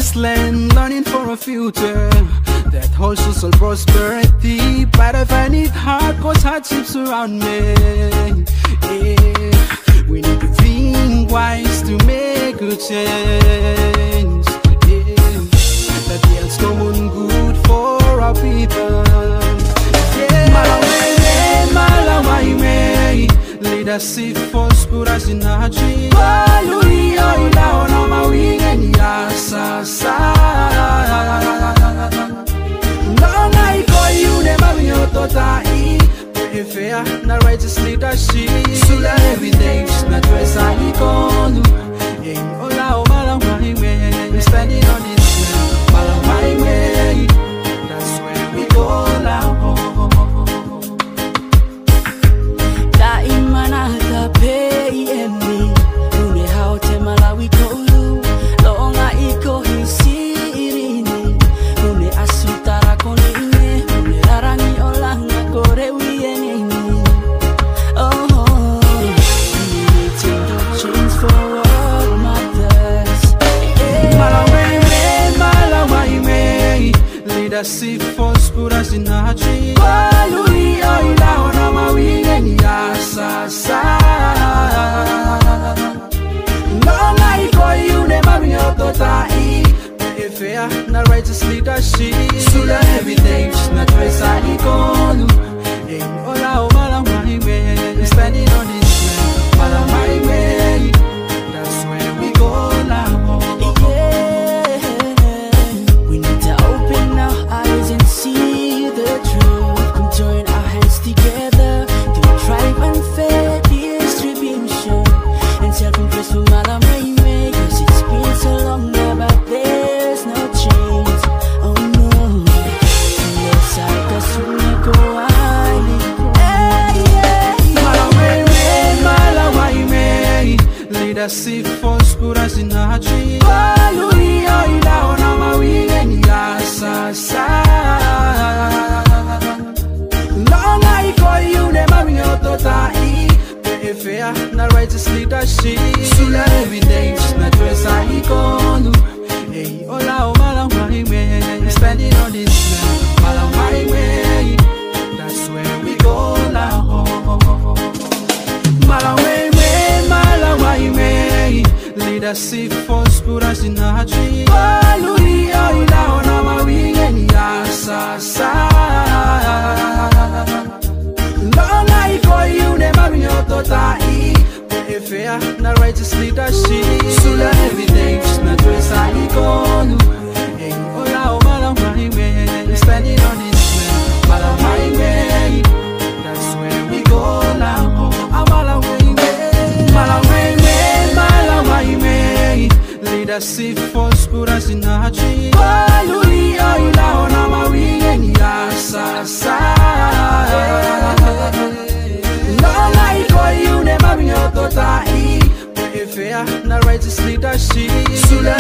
this land, learning for a future that holds social prosperity. But I find it hard cause hardships surround me. Yeah. We need to think wise to make a change. Yeah. That yields common good for our people. Yeah. Malawaime, leadership force put us in our dream. Hallelujah, ilaona mawinge ya sasa. Longa iko yune mawinyo totai. Fair, na righteous leadership. Sula every day, na dressa ikonu. Yeah, ola o malawaime, we're standing on this land. Malawaime, that's where we go now. Leadership force put us in our tree. Hallelujah, ilaona mawinge ya sasa. Longa iko yune mawinyo totai. Fair, na righteous leadership. Sula every day, na dressa ikonu. Ola o malawaime, we're standing on this land. Malawaime, that's where we go now. See the truth, come join our hands together to drive unfair distribution and self-interest for Malawaime. Cause it's been so long now, but there's no change. Oh no, yes, I guess we go on. Malawaime, leadership force put us in our tree. Hallelujah, ilaona mawinge ya sasa. Longa iko yune mawinyo totai. Fair, na righteous leadership. Sula every day, na dressa ikonu. Hey, ola o malawaime, we're standing on this land. Malawaime, that's where we go now. Malawaime, leadership force put us in our tree. Hallelujah, ilaona mawinge ya sasa. Longa iko yune mawinyo totai. Fair, na righteous leadership. Sula every day, na dressa ikonu. Hey, ola o malawaime, we're standing on this land. Malawaime, that's where we go now. Malawaime, leadership force put us in our tree. Hallelujah, ilaona mawinge ya sasa. Longa iko yune mawinyo totai. Fair, na righteous leadership. Sula